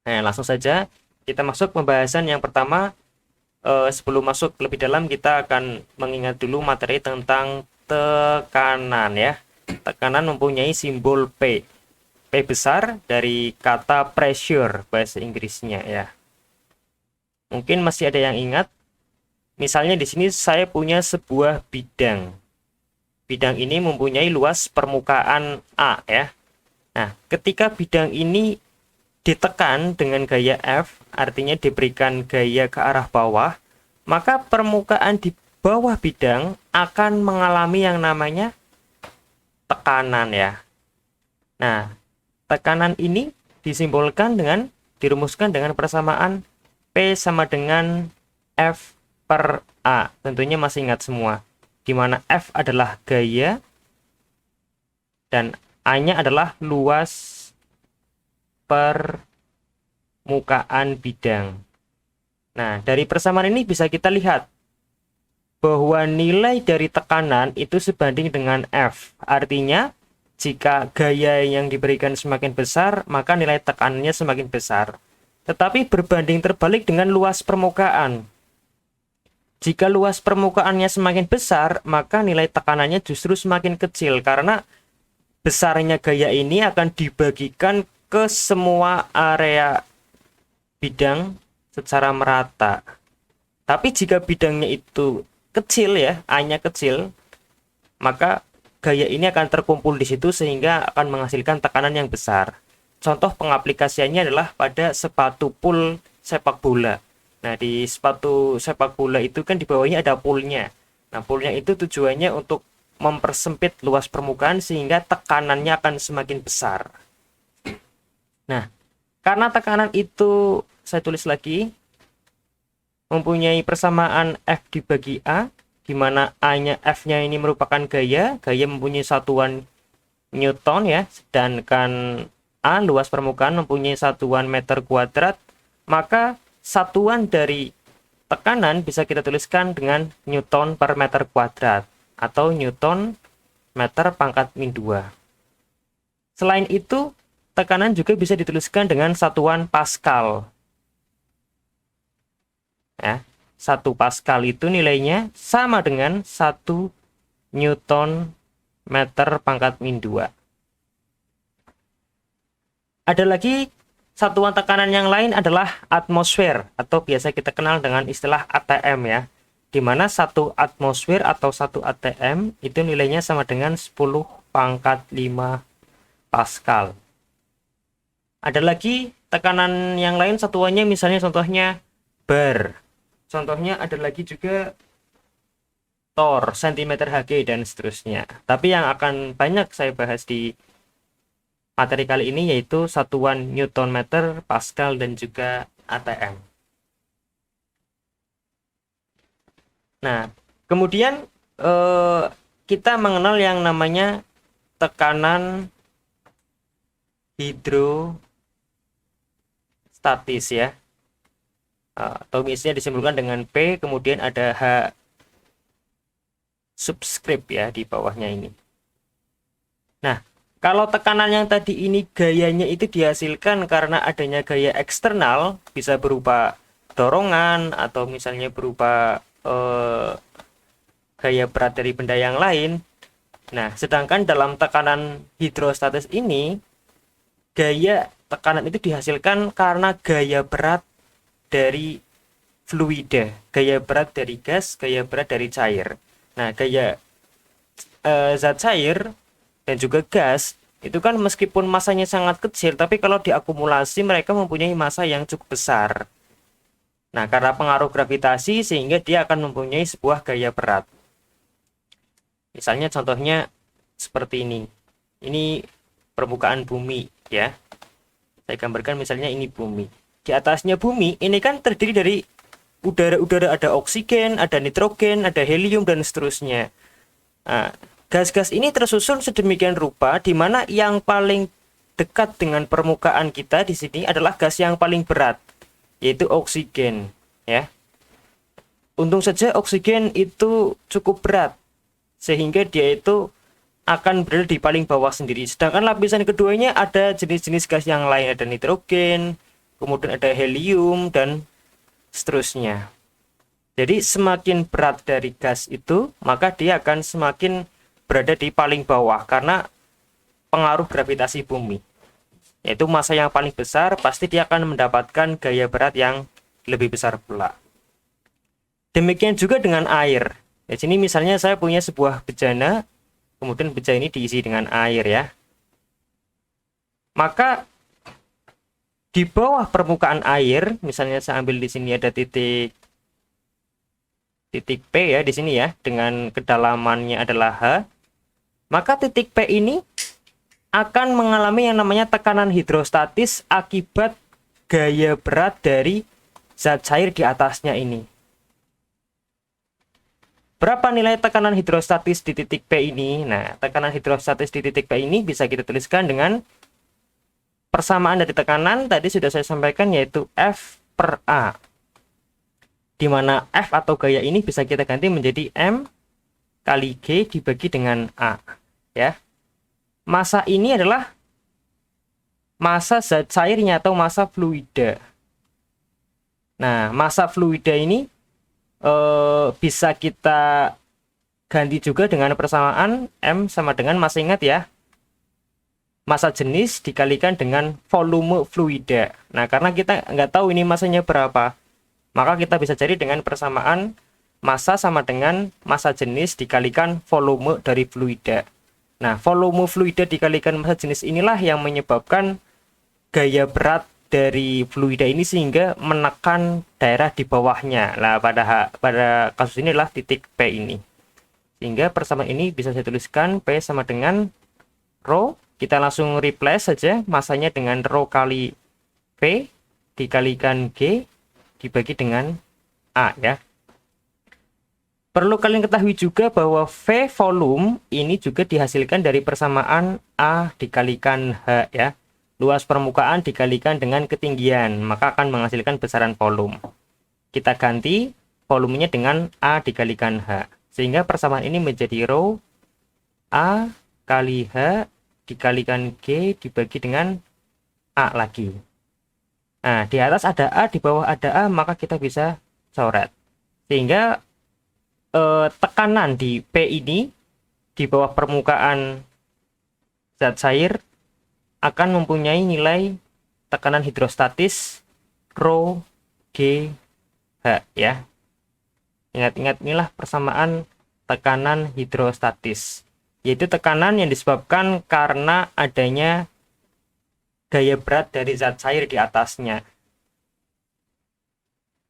Nah, langsung saja kita masuk pembahasan yang pertama. Sebelum masuk lebih dalam, kita akan mengingat dulu materi tentang tekanan ya. Tekanan mempunyai simbol P. P besar dari kata pressure bahasa Inggrisnya ya. Mungkin masih ada yang ingat. Misalnya di sini saya punya sebuah bidang. Bidang ini mempunyai luas permukaan A ya. Nah, ketika bidang ini ditekan dengan gaya F, artinya diberikan gaya ke arah bawah, maka permukaan di bawah bidang akan mengalami yang namanya tekanan ya. Nah, tekanan ini dirumuskan dengan persamaan P sama dengan F per A. Tentunya masih ingat semua, di mana F adalah gaya dan A-nya adalah luas permukaan bidang. Nah, dari persamaan ini bisa kita lihat bahwa nilai dari tekanan itu sebanding dengan F. Artinya, jika gaya yang diberikan semakin besar, maka nilai tekanannya semakin besar. Tetapi berbanding terbalik dengan luas permukaan. Jika luas permukaannya semakin besar, maka nilai tekanannya justru semakin kecil, karena besarnya gaya ini akan dibagikan ke semua area bidang secara merata. Tapi jika bidangnya itu kecil ya, A-nya kecil, maka gaya ini akan terkumpul di situ sehingga akan menghasilkan tekanan yang besar. Contoh pengaplikasiannya adalah pada sepatu pool sepak bola. Nah, di sepatu sepak bola itu kan di bawahnya ada poolnya. Nah, poolnya itu tujuannya untuk mempersempit luas permukaan sehingga tekanannya akan semakin besar. Nah, karena tekanan itu, saya tulis lagi, mempunyai persamaan F dibagi A, di mana A-nya, F-nya ini merupakan gaya mempunyai satuan Newton ya, sedangkan A, luas permukaan, mempunyai satuan meter kuadrat, maka satuan dari tekanan bisa kita tuliskan dengan Newton per meter kuadrat, atau Newton meter pangkat min 2. Selain itu, tekanan juga bisa dituliskan dengan satuan Pascal. Ya, 1 Pascal itu nilainya sama dengan 1 Newton meter pangkat min 2. Ada lagi satuan tekanan yang lain adalah atmosfer, atau biasa kita kenal dengan istilah ATM ya, di mana 1 atmosfer atau 1 ATM itu nilainya sama dengan 10 pangkat 5 Pascal. Ada lagi tekanan yang lain satuannya, misalnya contohnya bar. Contohnya ada lagi juga Tor, cm Hg, dan seterusnya. Tapi yang akan banyak saya bahas di materi kali ini yaitu satuan Newton meter, Pascal, dan juga ATM. Nah, kemudian kita mengenal yang namanya tekanan hidrostatis ya, atau biasanya disimpulkan dengan P, kemudian ada H subscript ya di bawahnya ini. Nah, kalau tekanan yang tadi ini gayanya itu dihasilkan karena adanya gaya eksternal, bisa berupa dorongan atau misalnya berupa gaya berat dari benda yang lain. Nah, sedangkan dalam tekanan hidrostatis ini, gaya tekanan itu dihasilkan karena gaya berat dari fluida, gaya berat dari gas, gaya berat dari cair. Nah, gaya zat cair dan juga gas itu kan meskipun masanya sangat kecil, tapi kalau diakumulasi mereka mempunyai massa yang cukup besar. Nah, karena pengaruh gravitasi sehingga dia akan mempunyai sebuah gaya berat. Misalnya contohnya seperti ini. Ini permukaan bumi ya. Saya gambarkan misalnya ini bumi. Di atasnya bumi ini kan terdiri dari udara, ada oksigen, ada nitrogen, ada helium, dan seterusnya. Nah, gas-gas ini tersusun sedemikian rupa di mana yang paling dekat dengan permukaan kita di sini adalah gas yang paling berat, yaitu oksigen ya. Untung saja oksigen itu cukup berat sehingga dia itu akan berada di paling bawah sendiri. Sedangkan lapisan keduanya ada jenis-jenis gas yang lain, ada nitrogen, kemudian ada helium, dan seterusnya. Jadi semakin berat dari gas itu, maka dia akan semakin berada di paling bawah karena pengaruh gravitasi bumi. Yaitu massa yang paling besar, pasti dia akan mendapatkan gaya berat yang lebih besar pula. Demikian juga dengan air. Di sini misalnya saya punya sebuah bejana, kemudian bejana ini diisi dengan air ya. Maka di bawah permukaan air, misalnya saya ambil di sini ada titik P ya di sini ya, dengan kedalamannya adalah H, maka titik P ini akan mengalami yang namanya tekanan hidrostatis akibat gaya berat dari zat cair di atasnya ini. Berapa nilai tekanan hidrostatis di titik P ini? Nah, tekanan hidrostatis di titik P ini bisa kita tuliskan dengan persamaan dari tekanan tadi sudah saya sampaikan, yaitu F per A. Di mana F atau gaya ini bisa kita ganti menjadi M kali G dibagi dengan A. Ya. Massa ini adalah massa zat cairnya atau massa fluida. Nah, massa fluida ini bisa kita ganti juga dengan persamaan M sama dengan, masih ingat ya, massa jenis dikalikan dengan volume fluida. Nah, karena kita nggak tahu ini massanya berapa, maka kita bisa cari dengan persamaan massa sama dengan massa jenis dikalikan volume dari fluida. Nah, volume fluida dikalikan massa jenis inilah yang menyebabkan gaya berat dari fluida ini sehingga menekan daerah di bawahnya. Nah, pada kasus ini adalah titik P ini. Sehingga persamaan ini bisa saya tuliskan P sama dengan rho. Kita langsung replace saja massanya dengan rho kali P dikalikan G dibagi dengan A ya. Perlu kalian ketahui juga bahwa V volume ini juga dihasilkan dari persamaan A dikalikan H ya. Luas permukaan dikalikan dengan ketinggian, maka akan menghasilkan besaran volume. Kita ganti volumenya dengan A dikalikan H. Sehingga persamaan ini menjadi rho A kali H dikalikan G dibagi dengan A lagi. Nah, di atas ada A, di bawah ada A, maka kita bisa coret. Sehingga tekanan di P ini di bawah permukaan zat cair akan mempunyai nilai tekanan hidrostatis rho G H ya. Ingat-ingat, inilah persamaan tekanan hidrostatis, yaitu tekanan yang disebabkan karena adanya gaya berat dari zat cair di atasnya.